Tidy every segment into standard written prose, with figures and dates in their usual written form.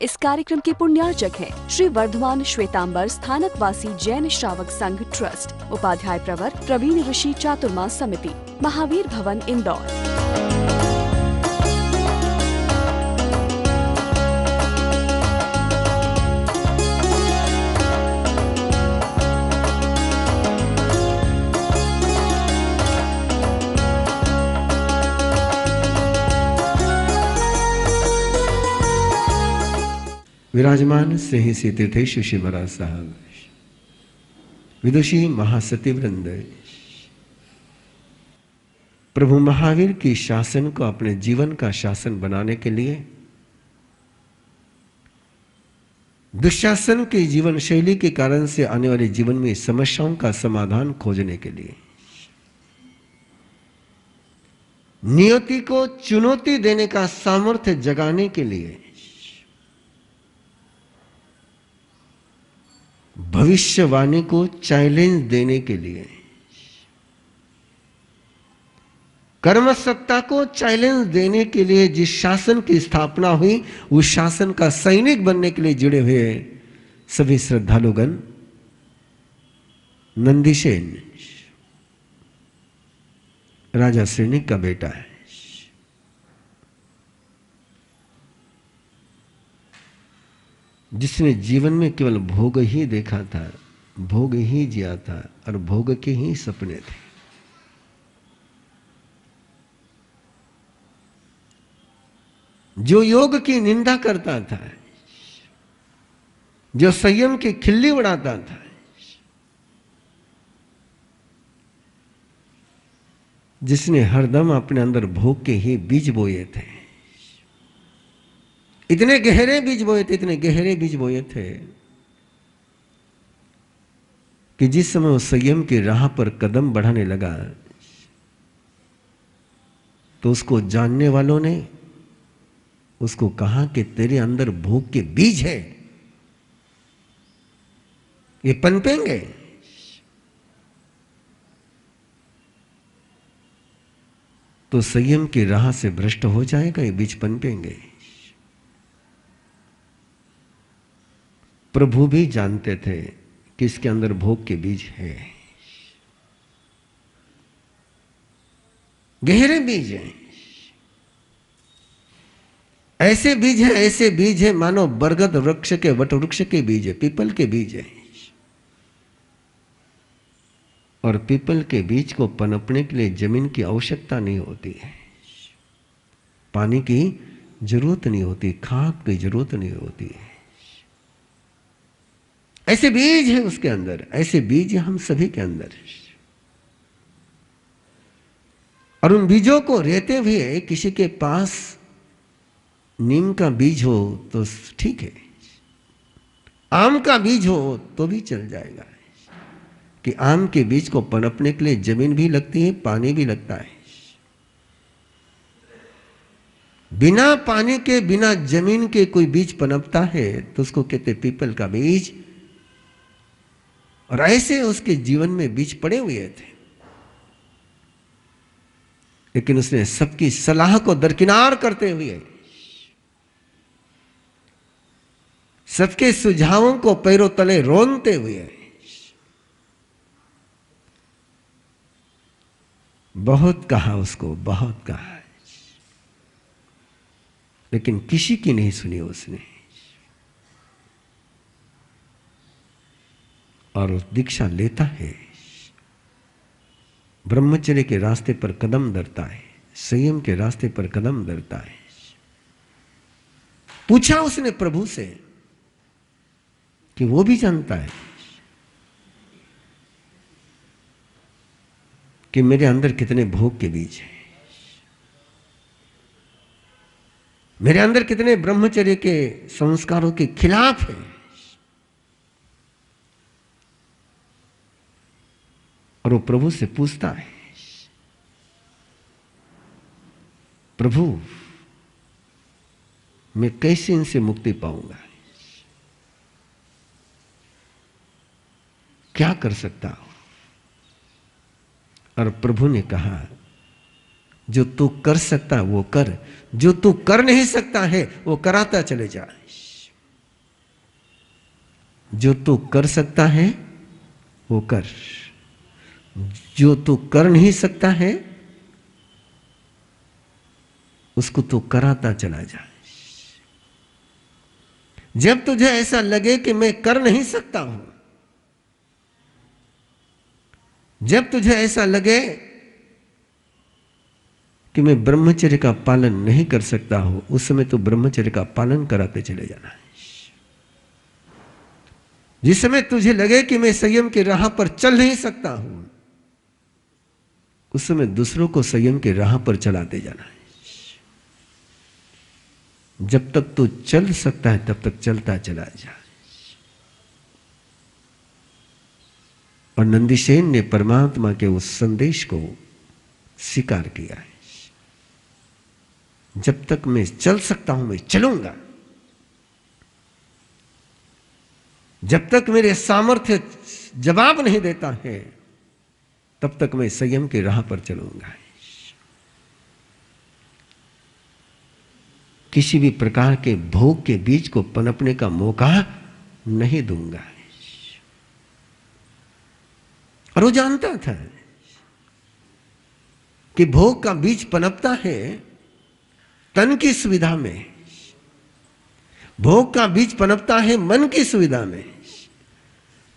इस कार्यक्रम के पुण्यार्चक हैं श्री वर्धमान श्वेतांबर स्थानकवासी जैन श्रावक संघ ट्रस्ट, उपाध्याय प्रवर प्रवीण ऋषि चातुर्मास समिति, महावीर भवन, इंदौर। विराजमान स्नेही से तीर्थेश श्री महाराज साहब, विदुषी महासती वृंद, प्रभु महावीर की शासन को अपने जीवन का शासन बनाने के लिए, दुशासन की जीवन शैली के कारण से आने वाले जीवन में समस्याओं का समाधान खोजने के लिए, नियति को चुनौती देने का सामर्थ्य जगाने के लिए, भविष्यवाणी को चैलेंज देने के लिए, कर्म सत्ता को चैलेंज देने के लिए जिस शासन की स्थापना हुई, उस शासन का सैनिक बनने के लिए जुड़े हुए सभी श्रद्धालुगण, नंदीसेन राजा श्रेणी का बेटा है, जिसने जीवन में केवल भोग ही देखा था, भोग ही जिया था और भोग के ही सपने थे। जो योग की निंदा करता था, जो संयम की खिल्ली उड़ाता था, जिसने हरदम अपने अंदर भोग के ही बीज बोए थे, इतने गहरे बीज बोए थे, इतने गहरे बीज बोए थे कि जिस समय वो संयम की राह पर कदम बढ़ाने लगा तो उसको जानने वालों ने उसको कहा कि तेरे अंदर भोग के बीज है, ये पनपेंगे। तो संयम की राह से भ्रष्ट हो जाएगा, ये बीज पनपेंगे। प्रभु भी जानते थे कि इसके अंदर भोग के बीज है, गहरे बीज हैं, ऐसे बीज है, ऐसे बीज है मानो बरगद वृक्ष के, वट वृक्ष के बीज है, पीपल के बीज है। और पीपल के बीज को पनपने के लिए जमीन की आवश्यकता नहीं होती है, पानी की जरूरत नहीं होती, खाद की जरूरत नहीं होती है। ऐसे बीज है उसके अंदर, ऐसे बीज हम सभी के अंदर। और उन बीजों को रहते हुए किसी के पास नीम का बीज हो तो ठीक है, आम का बीज हो तो भी चल जाएगा, कि आम के बीज को पनपने के लिए जमीन भी लगती है, पानी भी लगता है। बिना पानी के, बिना जमीन के कोई बीज पनपता है तो उसको कहते पीपल का बीज। और ऐसे उसके जीवन में बीज पड़े हुए थे, लेकिन उसने सबकी सलाह को दरकिनार करते हुए, सबके सुझावों को पैरों तले रोनते हुए बहुत कहा, उसको बहुत कहा, लेकिन किसी की नहीं सुनी उसने। और दीक्षा लेता है, ब्रह्मचर्य के रास्ते पर कदम धरता है, संयम के रास्ते पर कदम धरता है। पूछा उसने प्रभु से कि वो भी जानता है कि मेरे अंदर कितने भोग के बीज हैं, मेरे अंदर कितने ब्रह्मचर्य के संस्कारों के खिलाफ है। और वो प्रभु से पूछता है, प्रभु मैं कैसे इनसे मुक्ति पाऊंगा, क्या कर सकता हूं? और प्रभु ने कहा, जो तू कर सकता है वो कर, जो तू कर नहीं सकता है वो कराता चले जा। जो तू कर सकता है वो कर, जो तू कर नहीं सकता है उसको तू कराता चला जा। जब तुझे ऐसा लगे कि मैं कर नहीं सकता हूं, जब तुझे ऐसा लगे कि मैं ब्रह्मचर्य का पालन नहीं कर सकता हूं, उस समय तो ब्रह्मचर्य का पालन कराते चले जाना है। जिस समय तुझे लगे कि मैं संयम की राह पर चल नहीं सकता हूं, उस समय दूसरों को संयम की राह पर चलाते जाना है। जब तक तू चल सकता है तब तक चलता चला जा। और नंदीसेन ने परमात्मा के उस संदेश को स्वीकार किया है। जब तक मैं चल सकता हूं मैं चलूंगा, जब तक मेरे सामर्थ्य जवाब नहीं देता है तब तक मैं संयम की राह पर चलूंगा। किसी भी प्रकार के भोग के बीज को पनपने का मौका नहीं दूंगा। और वो जानता था कि भोग का बीज पनपता है तन की सुविधा में, भोग का बीज पनपता है मन की सुविधा में,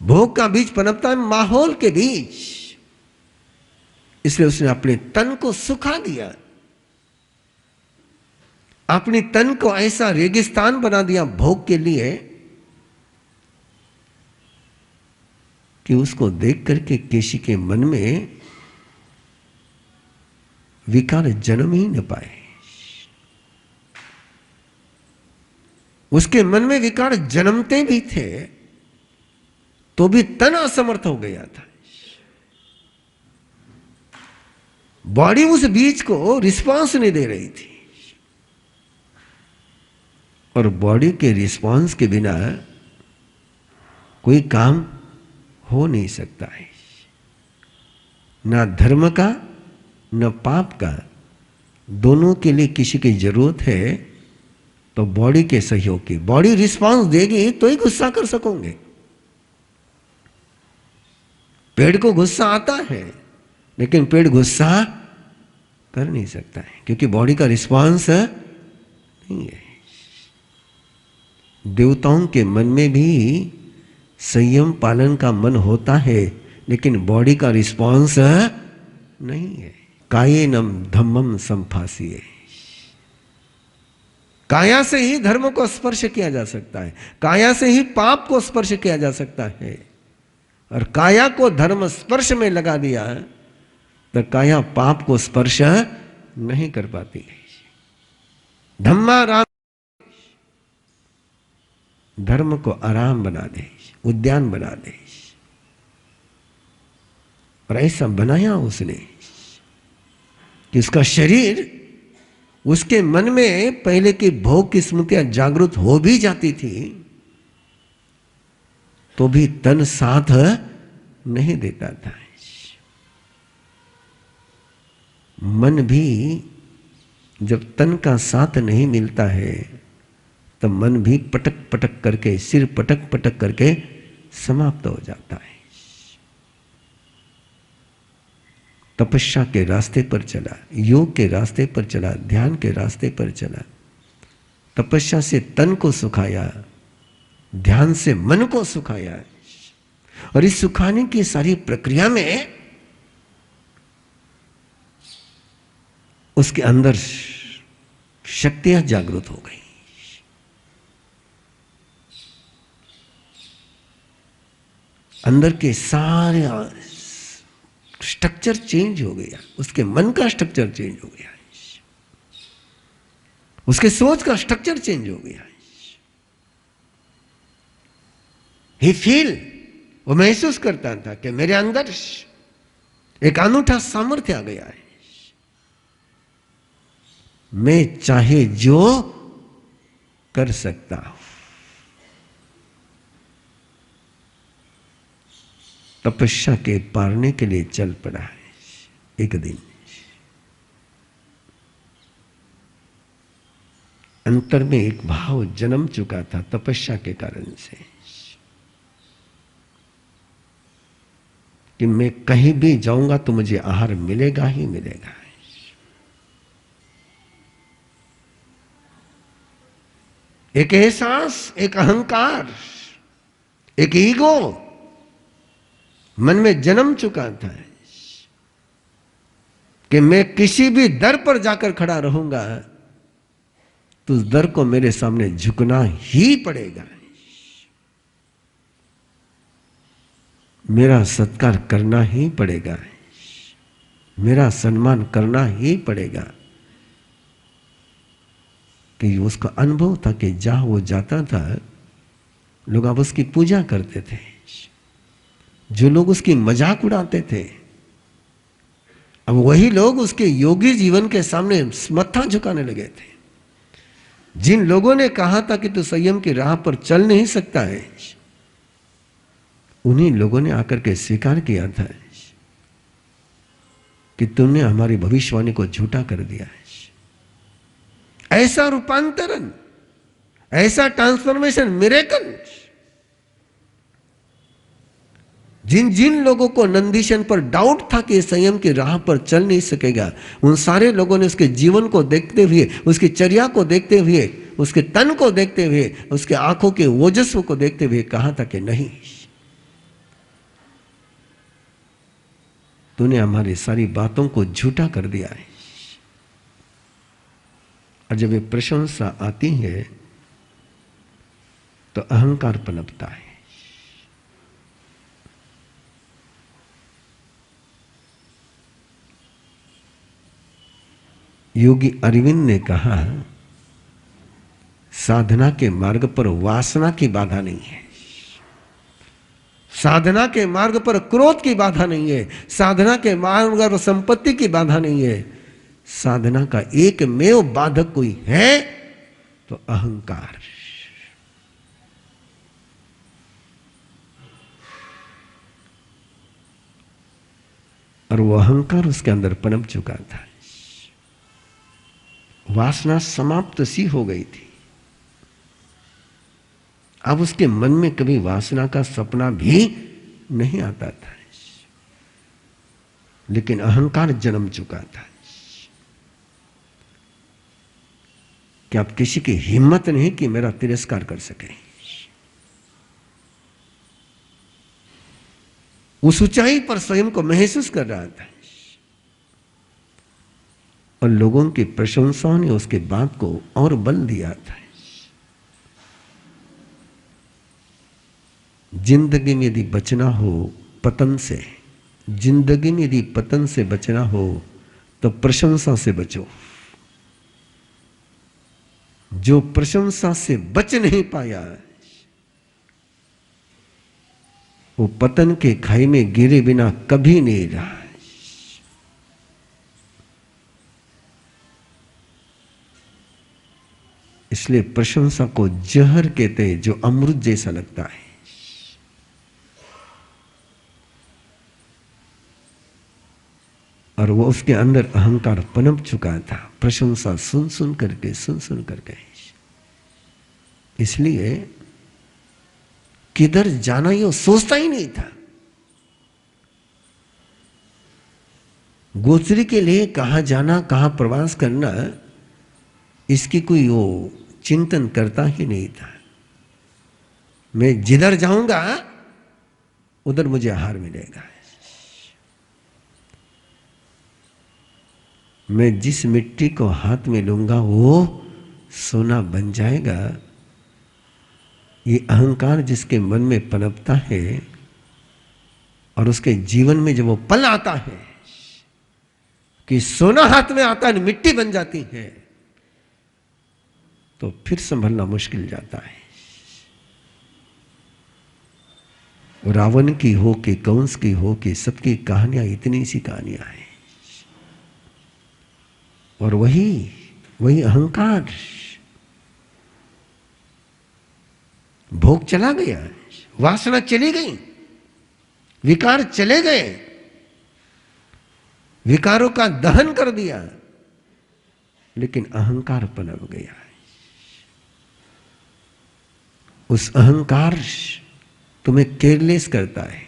भोग का बीज पनपता है माहौल के बीच। इसलिए उसने अपने तन को सुखा दिया, अपनी तन को ऐसा रेगिस्तान बना दिया भोग के लिए कि उसको देख करके केशी के मन में विकार जन्म ही न पाए। उसके मन में विकार जन्मते भी थे तो भी तन असमर्थ हो गया था। बॉडी उस बीज को रिस्पांस नहीं दे रही थी, और बॉडी के रिस्पांस के बिना कोई काम हो नहीं सकता है। ना धर्म का न पाप का, दोनों के लिए किसी की जरूरत है तो बॉडी के सहयोग की। बॉडी रिस्पांस देगी तो ही गुस्सा कर सकोगे। पेड़ को गुस्सा आता है लेकिन पेड़ गुस्सा कर नहीं सकता है क्योंकि बॉडी का रिस्पांस नहीं है। देवताओं के मन में भी संयम पालन का मन होता है लेकिन बॉडी का रिस्पांस नहीं है। कायेनम धम्मम संफासिए, काया से ही धर्म को स्पर्श किया जा सकता है, काया से ही पाप को स्पर्श किया जा सकता है। और काया को धर्म स्पर्श में लगा दिया तो काया पाप को स्पर्श नहीं कर पाती है। धम्मा राम, धर्म को आराम बना दे, उद्यान बना दे। और ऐसा बनाया उसने कि उसका शरीर, उसके मन में पहले की भोग की स्मृतियां जागृत हो भी जाती थी तो भी तन साथ नहीं देता था। मन भी जब तन का साथ नहीं मिलता है तब मन भी पटक पटक करके, सिर पटक पटक करके समाप्त हो जाता है। तपस्या के रास्ते पर चला, योग के रास्ते पर चला, ध्यान के रास्ते पर चला। तपस्या से तन को सुखाया, ध्यान से मन को सुखाया। और इस सुखाने की सारी प्रक्रिया में उसके अंदर शक्तियां जागृत हो गई। अंदर के सारे स्ट्रक्चर चेंज हो गया, उसके मन का स्ट्रक्चर चेंज हो गया, उसके सोच का स्ट्रक्चर चेंज हो गया। ही फील, वो महसूस करता था कि मेरे अंदर एक अनूठा सामर्थ्य आ गया है। मैं चाहे जो कर सकता हूं। तपस्या के पारने के लिए चल पड़ा है। एक दिन अंतर में एक भाव जन्म चुका था तपस्या के कारण से। कि मैं कहीं भी जाऊंगा तो मुझे आहार मिलेगा ही मिलेगा। एक एहसास, एक अहंकार, एक ईगो मन में जन्म चुका था कि मैं किसी भी दर पर जाकर खड़ा रहूंगा तो उस दर को मेरे सामने झुकना ही पड़ेगा, मेरा सत्कार करना ही पड़ेगा, मेरा सम्मान करना ही पड़ेगा। कि उसका अनुभव था कि जहां वो जाता था लोग अब उसकी पूजा करते थे, जो लोग उसकी मजाक उड़ाते थे अब वही लोग उसके योगी जीवन के सामने मत्था झुकाने लगे थे। जिन लोगों ने कहा था कि तू संयम की राह पर चल नहीं सकता है, उन्हीं लोगों ने आकर के स्वीकार किया था कि तुमने हमारी भविष्यवाणी को झूठा कर दिया है। ऐसा रूपांतरण, ऐसा ट्रांसफॉर्मेशन, मिरेकल जिन जिन लोगों को नंदीशन पर डाउट था कि संयम की राह पर चल नहीं सकेगा, उन सारे लोगों ने उसके जीवन को देखते हुए, उसकी चर्या को देखते हुए, उसके तन को देखते हुए, उसके आंखों के ओजस्व को देखते हुए कहा था कि नहीं, तूने हमारी सारी बातों को झूठा कर दिया है। और जब ये प्रशंसा आती है तो अहंकार पनपता है। योगी अरविंद ने कहा, साधना के मार्ग पर वासना की बाधा नहीं है, साधना के मार्ग पर क्रोध की बाधा नहीं है, साधना के मार्ग पर संपत्ति की बाधा नहीं है। साधना का एकमेव बाधक कोई है तो अहंकार। और वो अहंकार उसके अंदर पनप चुका था, वासना समाप्त सी हो गई थी। अब उसके मन में कभी वासना का सपना भी नहीं आता था, लेकिन अहंकार जन्म चुका था कि अब किसी की हिम्मत नहीं कि मेरा तिरस्कार कर सके। उस ऊंचाई पर स्वयं को महसूस कर रहा था और लोगों की प्रशंसा ने उसके बात को और बल दिया था। जिंदगी में यदि बचना हो पतन से, जिंदगी में यदि पतन से बचना हो तो प्रशंसा से बचो। जो प्रशंसा से बच नहीं पाया वो पतन के खाई में गिरे बिना कभी नहीं रहा। इसलिए प्रशंसा को जहर कहते हैं, जो अमृत जैसा लगता है। और वो उसके अंदर अहंकार पनप चुका था, प्रशंसा सुन सुन करके। इसलिए किधर जाना ये सोचता ही नहीं था। गोचरी के लिए कहां जाना, कहां प्रवास करना, इसकी कोई वो चिंतन करता ही नहीं था। मैं जिधर जाऊंगा उधर मुझे आहार मिलेगा, मैं जिस मिट्टी को हाथ में लूंगा वो सोना बन जाएगा। ये अहंकार जिसके मन में पनपता है और उसके जीवन में जब वो पल आता है कि सोना हाथ में आता है, मिट्टी बन जाती है, तो फिर संभलना मुश्किल जाता है। रावण की हो कि कंस की हो कि सबकी कहानियां इतनी सी कहानियां हैं। और वही अहंकार, भोग चला गया, वासना चली गई, विकार चले गए, विकारों का दहन कर दिया, लेकिन अहंकार पनप गया। उस अहंकार तुम्हें केयरलेस करता है,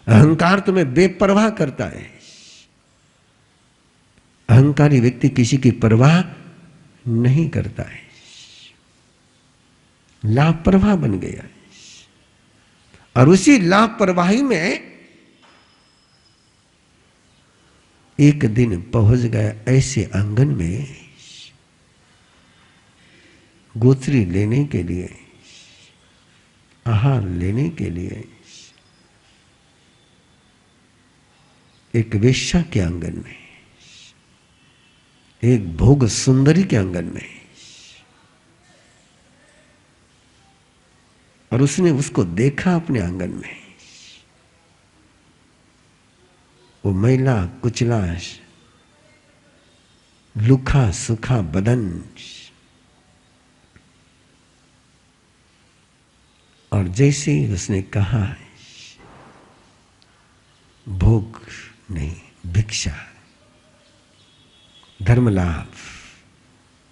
अहंकार तुम्हें बेपरवाह करता है। अहंकारी व्यक्ति किसी की परवाह नहीं करता है, लापरवाह बन गया है। और उसी लापरवाही में एक दिन पहुंच गया ऐसे आंगन में गोत्री लेने के लिए, आहार लेने के लिए, एक वेश्या के आंगन में, एक भोग सुंदरी के आंगन में। और उसने उसको देखा अपने आंगन में। वो मैला कुचला लुखा सुखा बदन, और जैसे ही उसने कहा भोग नहीं, भिक्षा, धर्मलाभ,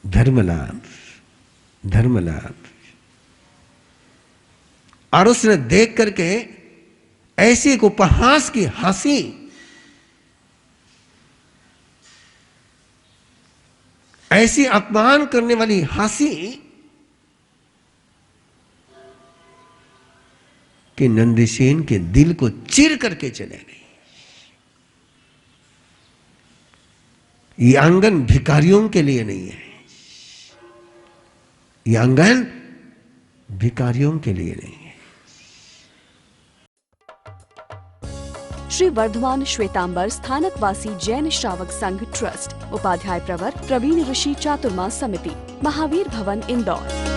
धर्मलाभ, धर्मलाभ, और उसने देख करके ऐसी एक उपहास की हंसी, ऐसी अपमान करने वाली हंसी कि नंदीसेन के दिल को चीर करके चले गई। ये आंगन भिखारियों के लिए नहीं है, ये आंगन भिखारियों के लिए नहीं है। श्री वर्धमान श्वेतांबर स्थानकवासी जैन श्रावक संघ ट्रस्ट, उपाध्याय प्रवर प्रवीण ऋषि चातुर्मा समिति, महावीर भवन इंदौर।